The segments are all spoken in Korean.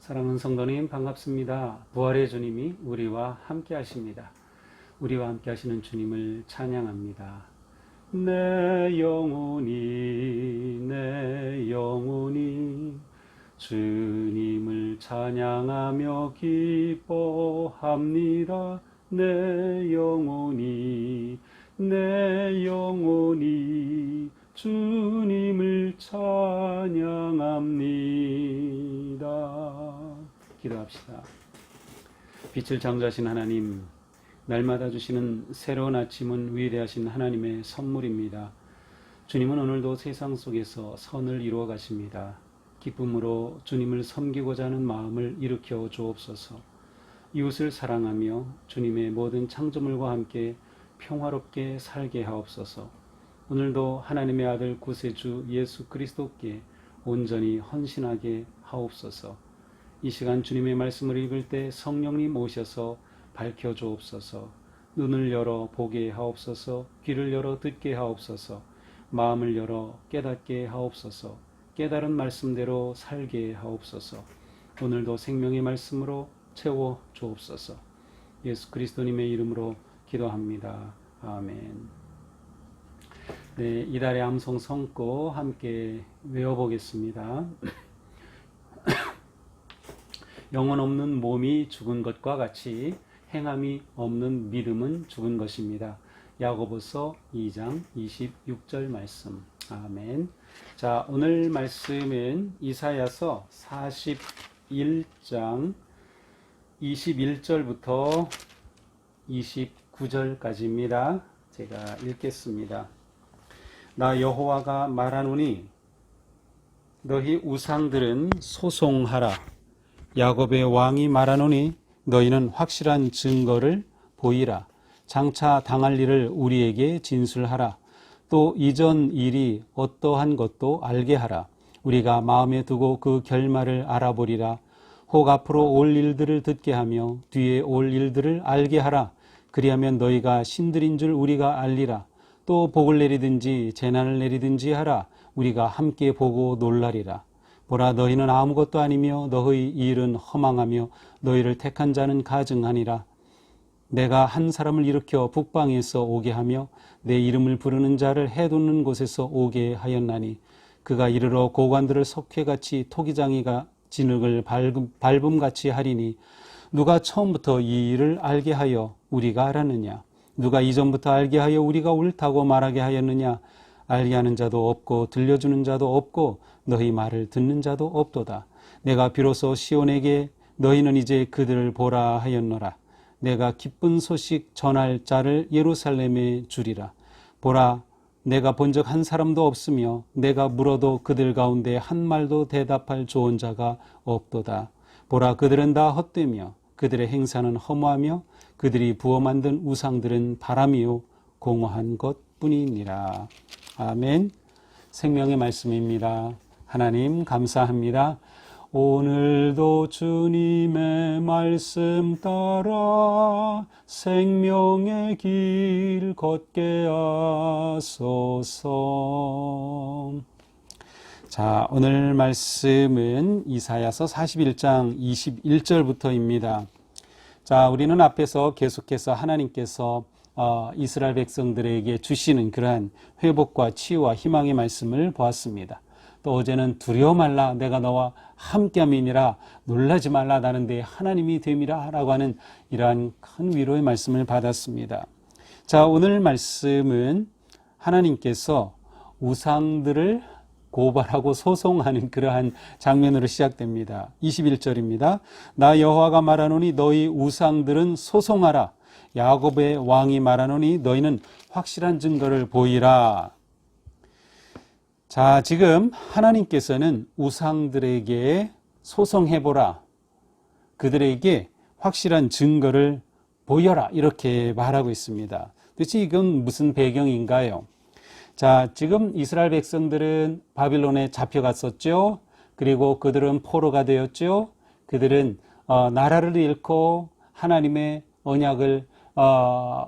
사랑하는 성도님 반갑습니다. 부활의 주님이 우리와 함께 하십니다. 우리와 함께 하시는 주님을 찬양합니다. 내 영혼이 주님을 찬양하며 기뻐합니다. 내 영혼이 주님을 찬양합니다. 기도합시다. 빛을 창조하신 하나님, 날마다 주시는 새로운 아침은 위대하신 하나님의 선물입니다. 주님은 오늘도 세상 속에서 선을 이루어 가십니다. 기쁨으로 주님을 섬기고자 하는 마음을 일으켜 주옵소서. 이웃을 사랑하며 주님의 모든 창조물과 함께 평화롭게 살게 하옵소서. 오늘도 하나님의 아들 구세주 예수 그리스도께 온전히 헌신하게 하옵소서. 이 시간 주님의 말씀을 읽을 때 성령님 오셔서 밝혀 주옵소서. 눈을 열어 보게 하옵소서. 귀를 열어 듣게 하옵소서. 마음을 열어 깨닫게 하옵소서. 깨달은 말씀대로 살게 하옵소서. 오늘도 생명의 말씀으로 채워 주옵소서. 예수 그리스도님의 이름으로 기도합니다. 아멘. 네, 이달의 암송 성구 함께 외워보겠습니다. 영혼 없는 몸이 죽은 것과 같이 행함이 없는 믿음은 죽은 것입니다. 야고보서 2장 26절 말씀. 아멘. 자, 오늘 말씀은 이사야서 41장 21절부터 29절까지입니다. 제가 읽겠습니다. 나 여호와가 말하노니 너희 우상들은 소송하라. 야곱의 왕이 말하노니 너희는 확실한 증거를 보이라. 장차 당할 일을 우리에게 진술하라. 또 이전 일이 어떠한 것도 알게 하라. 우리가 마음에 두고 그 결말을 알아보리라. 혹 앞으로 올 일들을 듣게 하며 뒤에 올 일들을 알게 하라. 그리하면 너희가 신들인 줄 우리가 알리라. 또 복을 내리든지 재난을 내리든지 하라. 우리가 함께 보고 놀라리라. 보라, 너희는 아무것도 아니며 너희 일은 허망하며 너희를 택한 자는 가증하니라. 내가 한 사람을 일으켜 북방에서 오게 하며 내 이름을 부르는 자를 해돋는 곳에서 오게 하였나니 그가 이르러 고관들을 석회같이 토기장이가 진흙을 밟음같이 하리니 누가 처음부터 이 일을 알게 하여 우리가 알았느냐? 누가 이전부터 알게 하여 우리가 옳다고 말하게 하였느냐? 알게 하는 자도 없고 들려주는 자도 없고 너희 말을 듣는 자도 없도다. 내가 비로소 시온에게 너희는 이제 그들을 보라 하였노라. 내가 기쁜 소식 전할 자를 예루살렘에 주리라. 보라, 내가 본 적 한 사람도 없으며 내가 물어도 그들 가운데 한 말도 대답할 좋은 자가 없도다. 보라, 그들은 다 헛되며 그들의 행사는 허무하며 그들이 부어 만든 우상들은 바람이요 공허한 것뿐이니라. 아멘. 생명의 말씀입니다. 하나님 감사합니다. 오늘도 주님의 말씀 따라 생명의 길 걷게 하소서. 자, 오늘 말씀은 이사야서 41장 21절부터입니다. 자, 우리는 앞에서 계속해서 하나님께서 이스라엘 백성들에게 주시는 그러한 회복과 치유와 희망의 말씀을 보았습니다. 또 어제는 두려워 말라, 내가 너와 함께함이니라, 놀라지 말라, 나는 네 하나님이 됨이라 라고 하는 이러한 큰 위로의 말씀을 받았습니다. 자, 오늘 말씀은 하나님께서 우상들을 고발하고 소송하는 그러한 장면으로 시작됩니다. 21절입니다. 나 여호와가 말하노니 너희 우상들은 소송하라. 야곱의 왕이 말하노니 너희는 확실한 증거를 보이라. 자, 지금 하나님께서는 우상들에게 소송해보라. 그들에게 확실한 증거를 보여라. 이렇게 말하고 있습니다. 도대체 이건 무슨 배경인가요? 자, 지금 이스라엘 백성들은 바빌론에 잡혀갔었죠. 그리고 그들은 포로가 되었죠. 그들은 나라를 잃고 하나님의 언약을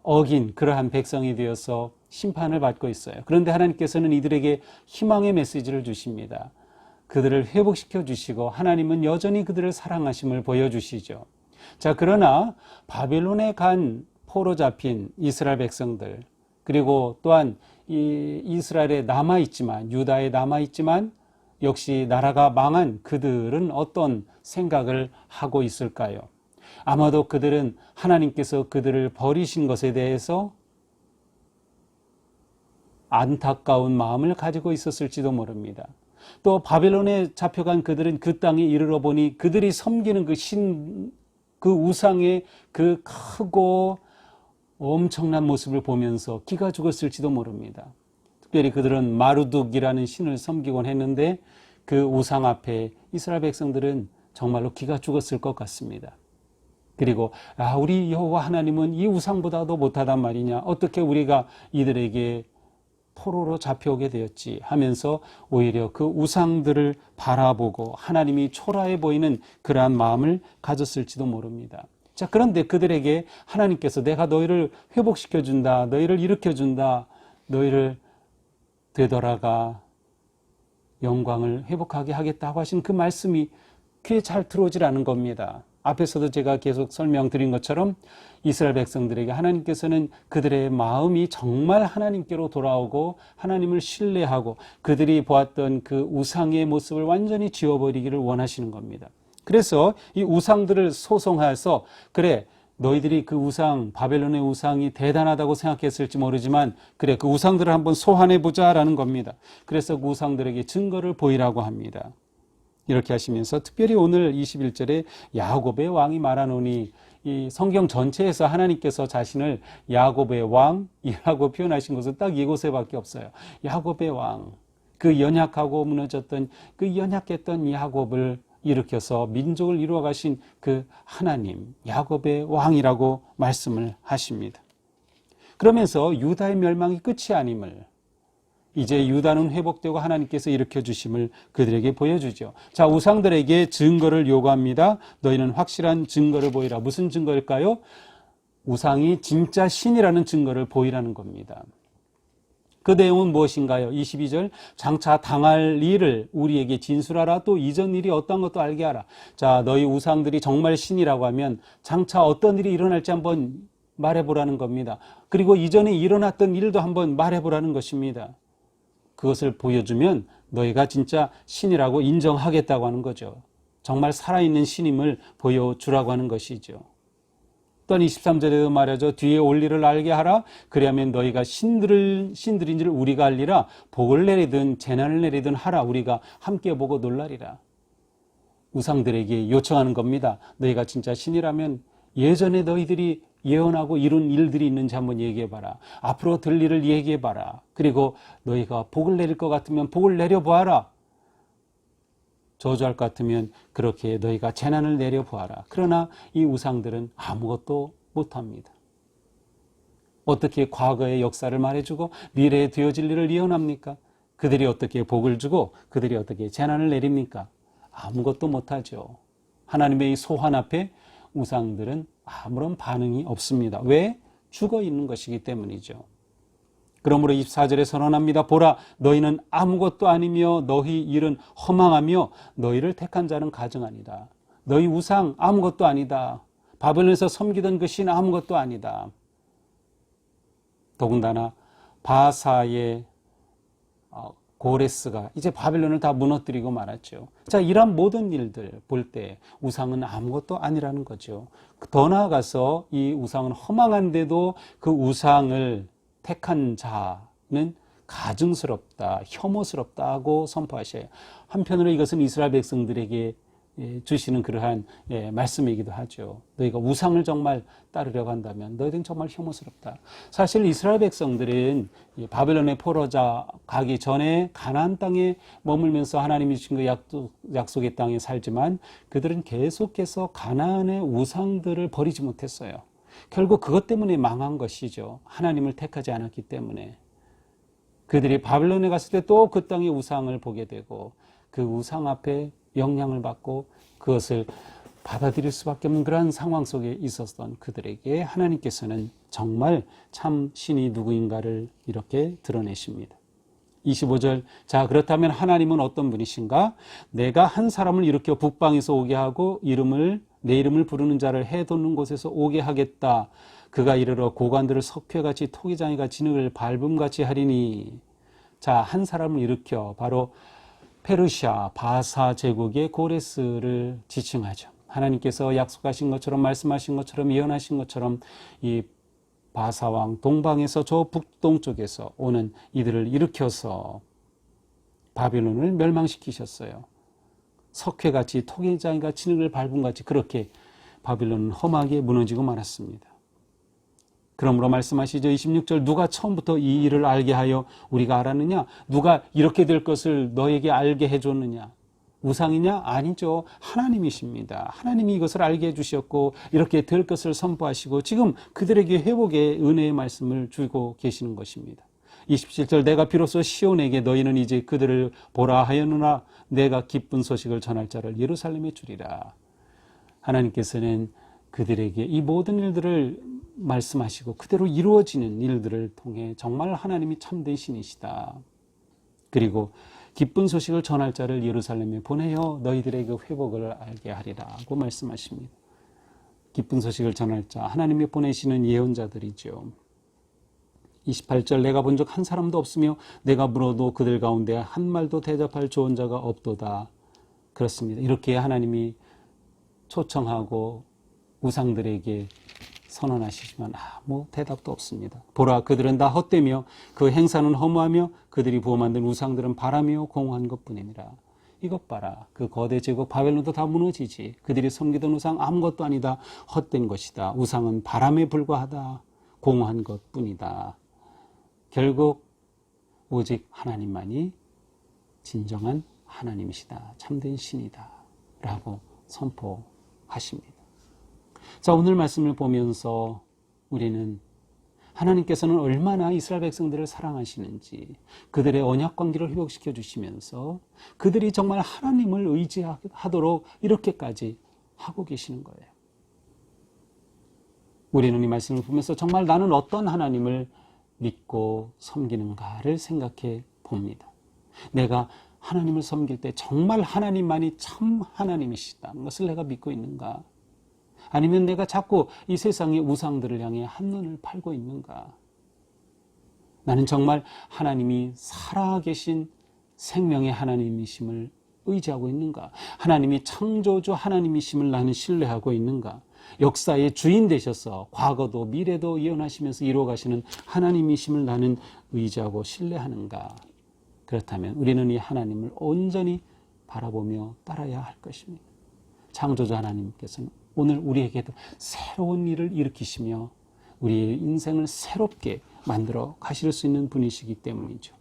어긴 그러한 백성이 되어서 심판을 받고 있어요. 그런데 하나님께서는 이들에게 희망의 메시지를 주십니다. 그들을 회복시켜 주시고 하나님은 여전히 그들을 사랑하심을 보여주시죠. 자, 그러나 바벨론에 간 포로 잡힌 이스라엘 백성들, 그리고 또한 이 이스라엘에 남아있지만, 유다에 남아있지만 역시 나라가 망한 그들은 어떤 생각을 하고 있을까요? 아마도 그들은 하나님께서 그들을 버리신 것에 대해서 안타까운 마음을 가지고 있었을지도 모릅니다. 또 바벨론에 잡혀간 그들은 그 땅에 이르러 보니 그들이 섬기는 그 우상의 그 크고 엄청난 모습을 보면서 기가 죽었을지도 모릅니다. 특별히 그들은 마루둑이라는 신을 섬기곤 했는데 그 우상 앞에 이스라엘 백성들은 정말로 기가 죽었을 것 같습니다. 그리고 우리 여호와 하나님은 이 우상보다도 못하단 말이냐, 어떻게 우리가 이들에게 포로로 잡혀오게 되었지 하면서 오히려 그 우상들을 바라보고 하나님이 초라해 보이는 그러한 마음을 가졌을지도 모릅니다. 자, 그런데 그들에게 하나님께서 내가 너희를 회복시켜준다, 너희를 일으켜준다, 너희를 되돌아가 영광을 회복하게 하겠다고 하신 그 말씀이 귀에 잘 들어오질 않은 겁니다. 앞에서도 제가 계속 설명드린 것처럼 이스라엘 백성들에게 하나님께서는 그들의 마음이 정말 하나님께로 돌아오고 하나님을 신뢰하고 그들이 보았던 그 우상의 모습을 완전히 지워버리기를 원하시는 겁니다. 그래서 이 우상들을 소송하여서, 그래, 너희들이 그 우상, 바벨론의 우상이 대단하다고 생각했을지 모르지만 그래, 그 우상들을 한번 소환해보자 라는 겁니다. 그래서 그 우상들에게 증거를 보이라고 합니다. 이렇게 하시면서 특별히 오늘 21절에 야곱의 왕이 말하노니, 이 성경 전체에서 하나님께서 자신을 야곱의 왕이라고 표현하신 것은 딱 이곳에밖에 없어요. 야곱의 왕, 그 연약하고 무너졌던 그 연약했던 야곱을 일으켜서 민족을 이루어 가신 그 하나님, 야곱의 왕이라고 말씀을 하십니다. 그러면서 유다의 멸망이 끝이 아님을, 이제 유다는 회복되고 하나님께서 일으켜주심을 그들에게 보여주죠. 자, 우상들에게 증거를 요구합니다. 너희는 확실한 증거를 보이라. 무슨 증거일까요? 우상이 진짜 신이라는 증거를 보이라는 겁니다. 그 내용은 무엇인가요? 22절, 장차 당할 일을 우리에게 진술하라. 또 이전 일이 어떤 것도 알게 하라. 자, 너희 우상들이 정말 신이라고 하면 장차 어떤 일이 일어날지 한번 말해보라는 겁니다. 그리고 이전에 일어났던 일도 한번 말해보라는 것입니다. 그것을 보여주면 너희가 진짜 신이라고 인정하겠다고 하는 거죠. 정말 살아있는 신임을 보여주라고 하는 것이죠. 또한 23절에도 말하죠. 뒤에 올 일을 알게 하라. 그리하면 너희가 신들인 줄 우리가 알리라. 복을 내리든 재난을 내리든 하라. 우리가 함께 보고 놀라리라. 우상들에게 요청하는 겁니다. 너희가 진짜 신이라면 예전에 너희들이 예언하고 이룬 일들이 있는지 한번 얘기해봐라. 앞으로 될 일을 얘기해봐라. 그리고 너희가 복을 내릴 것 같으면 복을 내려보아라. 저주할 것 같으면 그렇게 너희가 재난을 내려보아라. 그러나 이 우상들은 아무것도 못합니다. 어떻게 과거의 역사를 말해주고 미래에 되어질 일을 예언합니까? 그들이 어떻게 복을 주고 그들이 어떻게 재난을 내립니까? 아무것도 못하죠. 하나님의 이 소환 앞에 우상들은 아무런 반응이 없습니다. 왜? 죽어 있는 것이기 때문이죠. 그러므로 24절에 선언합니다. 보라, 너희는 아무것도 아니며 너희 일은 허망하며 너희를 택한 자는 가증하니라. 너희 우상 아무것도 아니다. 바벨론에서 섬기던 그 신 아무것도 아니다. 더군다나 바사의 고레스가 이제 바벨론을 다 무너뜨리고 말았죠. 자, 이런 모든 일들 볼 때 우상은 아무것도 아니라는 거죠. 더 나아가서 이 우상은 허망한데도 그 우상을 택한 자는 가증스럽다, 혐오스럽다고 선포하셔요. 한편으로 이것은 이스라엘 백성들에게 주시는 그러한 말씀이기도 하죠. 너희가 우상을 정말 따르려고 한다면 너희들은 정말 혐오스럽다. 사실 이스라엘 백성들은 바벨론의 포로자 가기 전에 가나안 땅에 머물면서 하나님이 주신 그 약속의 땅에 살지만 그들은 계속해서 가나안의 우상들을 버리지 못했어요. 결국 그것 때문에 망한 것이죠. 하나님을 택하지 않았기 때문에. 그들이 바벨론에 갔을 때 또 그 땅의 우상을 보게 되고 그 우상 앞에 영향을 받고 그것을 받아들일 수밖에 없는 그러한 상황 속에 있었던 그들에게 하나님께서는 정말 참 신이 누구인가를 이렇게 드러내십니다. 25절. 자, 그렇다면 하나님은 어떤 분이신가? 내가 한 사람을 일으켜 북방에서 오게 하고 내 이름을 부르는 자를 해돋는 곳에서 오게 하겠다. 그가 이르러 고관들을 석회같이 토기장이가 진흙을 밟음같이 하리니. 자, 한 사람을 일으켜 바로 페르시아 바사 제국의 고레스를 지칭하죠. 하나님께서 약속하신 것처럼, 말씀하신 것처럼, 예언하신 것처럼 이 바사왕 동방에서 저 북동쪽에서 오는 이들을 일으켜서 바빌론을 멸망시키셨어요. 석회같이 토기장이가 진흙을 밟음같이 그렇게 바빌론은 험하게 무너지고 말았습니다. 그러므로 말씀하시죠. 26절. 누가 처음부터 이 일을 알게 하여 우리가 알았느냐? 누가 이렇게 될 것을 너에게 알게 해줬느냐? 우상이냐? 아니죠. 하나님이십니다. 하나님이 이것을 알게 해주셨고 이렇게 될 것을 선포하시고 지금 그들에게 회복의 은혜의 말씀을 주고 계시는 것입니다. 27절. 내가 비로소 시온에게 너희는 이제 그들을 보라 하였느나 내가 기쁜 소식을 전할 자를 예루살렘에 주리라. 하나님께서는 그들에게 이 모든 일들을 말씀하시고 그대로 이루어지는 일들을 통해 정말 하나님이 참된 신이시다. 그리고 기쁜 소식을 전할 자를 예루살렘에 보내어 너희들에게 회복을 알게 하리라고 말씀하십니다. 기쁜 소식을 전할 자, 하나님이 보내시는 예언자들이죠. 28절. 내가 본 적 한 사람도 없으며 내가 물어도 그들 가운데 한 말도 대답할 좋은 자가 없도다. 그렇습니다. 이렇게 하나님이 초청하고 우상들에게 선언하시지만 아무 대답도 없습니다. 보라, 그들은 다 헛되며 그 행사는 허무하며 그들이 부어 만든 우상들은 바라며 공허한 것뿐이니라. 이것 봐라. 그 거대 제국 바벨론도 다 무너지지. 그들이 섬기던 우상 아무것도 아니다. 헛된 것이다. 우상은 바람에 불과하다. 공허한 것뿐이다. 결국 오직 하나님만이 진정한 하나님이시다. 참된 신이다. 라고 선포하십니다. 자, 오늘 말씀을 보면서 우리는 하나님께서는 얼마나 이스라엘 백성들을 사랑하시는지 그들의 언약 관계를 회복시켜 주시면서 그들이 정말 하나님을 의지하도록 이렇게까지 하고 계시는 거예요. 우리는 이 말씀을 보면서 정말 나는 어떤 하나님을 믿고 섬기는가를 생각해 봅니다. 내가 하나님을 섬길 때 정말 하나님만이 참 하나님이시다는 것을 내가 믿고 있는가? 아니면 내가 자꾸 이 세상의 우상들을 향해 한눈을 팔고 있는가? 나는 정말 하나님이 살아계신 생명의 하나님이심을 의지하고 있는가? 하나님이 창조주 하나님이심을 나는 신뢰하고 있는가? 역사의 주인 되셔서 과거도 미래도 예언하시면서 이루어가시는 하나님이심을 나는 의지하고 신뢰하는가? 그렇다면 우리는 이 하나님을 온전히 바라보며 따라야 할 것입니다. 창조주 하나님께서는 오늘 우리에게도 새로운 일을 일으키시며 우리의 인생을 새롭게 만들어 가실 수 있는 분이시기 때문이죠.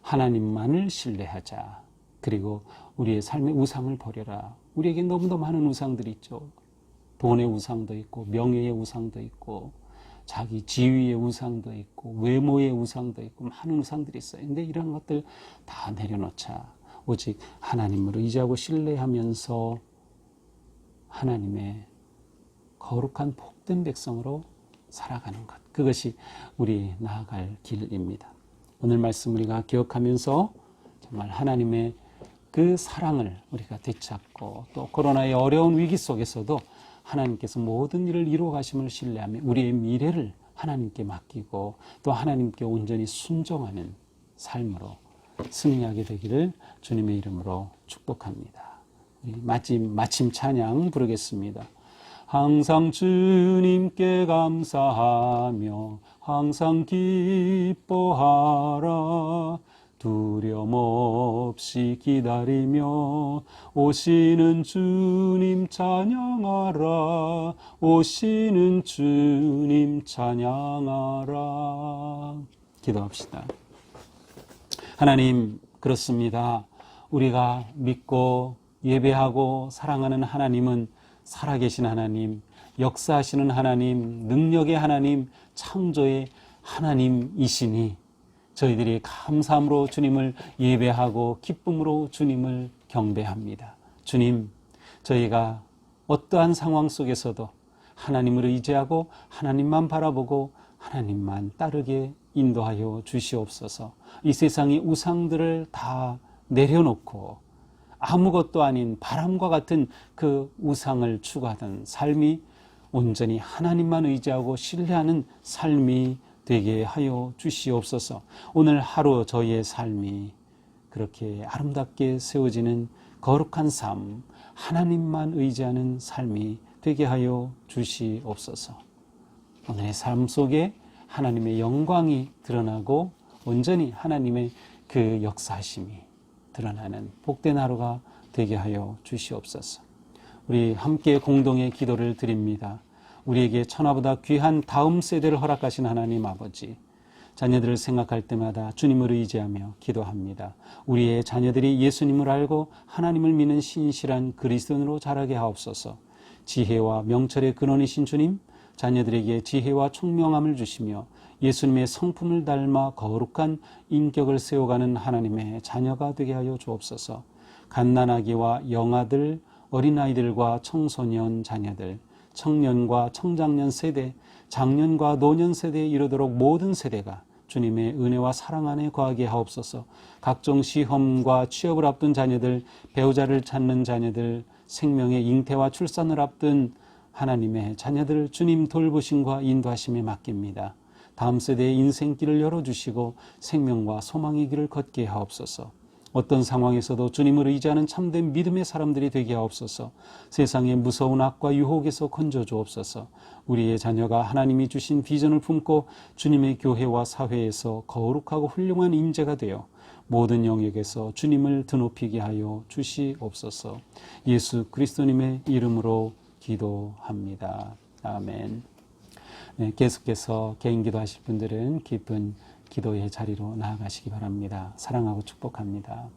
하나님만을 신뢰하자. 그리고 우리의 삶의 우상을 버려라. 우리에게 너무나 많은 우상들이 있죠. 돈의 우상도 있고 명예의 우상도 있고 자기 지위의 우상도 있고 외모의 우상도 있고 많은 우상들이 있어요. 근데 이런 것들 다 내려놓자. 오직 하나님을 의지하고 신뢰하면서 하나님의 거룩한 복된 백성으로 살아가는 것. 그것이 우리 나아갈 길입니다. 오늘 말씀 우리가 기억하면서 정말 하나님의 그 사랑을 우리가 되찾고 또 코로나의 어려운 위기 속에서도 하나님께서 모든 일을 이루어 가심을 신뢰하며 우리의 미래를 하나님께 맡기고 또 하나님께 온전히 순종하는 삶으로 승리하게 되기를 주님의 이름으로 축복합니다. 마침 찬양 부르겠습니다. 항상 주님께 감사하며 항상 기뻐하라. 두려움 없이 기다리며 오시는 주님 찬양하라. 오시는 주님 찬양하라. 기도합시다. 하나님, 그렇습니다. 우리가 믿고 예배하고 사랑하는 하나님은 살아계신 하나님, 역사하시는 하나님, 능력의 하나님, 창조의 하나님이시니 저희들이 감사함으로 주님을 예배하고 기쁨으로 주님을 경배합니다. 주님, 저희가 어떠한 상황 속에서도 하나님을 의지하고 하나님만 바라보고 하나님만 따르게 인도하여 주시옵소서. 이 세상의 우상들을 다 내려놓고 아무것도 아닌 바람과 같은 그 우상을 추구하던 삶이 온전히 하나님만 의지하고 신뢰하는 삶이 되게 하여 주시옵소서. 오늘 하루 저희의 삶이 그렇게 아름답게 세워지는 거룩한 삶, 하나님만 의지하는 삶이 되게 하여 주시옵소서. 오늘의 삶 속에 하나님의 영광이 드러나고 온전히 하나님의 그 역사하심이 드러나는 복된 하루가 되게 하여 주시옵소서. 우리 함께 공동의 기도를 드립니다. 우리에게 천하보다 귀한 다음 세대를 허락하신 하나님 아버지, 자녀들을 생각할 때마다 주님을 의지하며 기도합니다. 우리의 자녀들이 예수님을 알고 하나님을 믿는 신실한 그리스도인으로 자라게 하옵소서. 지혜와 명철의 근원이신 주님, 자녀들에게 지혜와 총명함을 주시며 예수님의 성품을 닮아 거룩한 인격을 세워가는 하나님의 자녀가 되게 하여 주옵소서. 갓난아기와 영아들, 어린아이들과 청소년 자녀들, 청년과 청장년 세대, 장년과 노년 세대에 이르도록 모든 세대가 주님의 은혜와 사랑 안에 거하게 하옵소서. 각종 시험과 취업을 앞둔 자녀들, 배우자를 찾는 자녀들, 생명의 잉태와 출산을 앞둔 하나님의 자녀들을 주님 돌보심과 인도하심에 맡깁니다. 다음 세대의 인생길을 열어주시고 생명과 소망의 길을 걷게 하옵소서. 어떤 상황에서도 주님을 의지하는 참된 믿음의 사람들이 되게 하옵소서. 세상의 무서운 악과 유혹에서 건져 주옵소서. 우리의 자녀가 하나님이 주신 비전을 품고 주님의 교회와 사회에서 거룩하고 훌륭한 인재가 되어 모든 영역에서 주님을 드높이게 하여 주시옵소서. 예수 그리스도님의 이름으로 기도합니다. 아멘. 네, 계속해서 개인 기도하실 분들은 깊은 기도의 자리로 나아가시기 바랍니다. 사랑하고 축복합니다.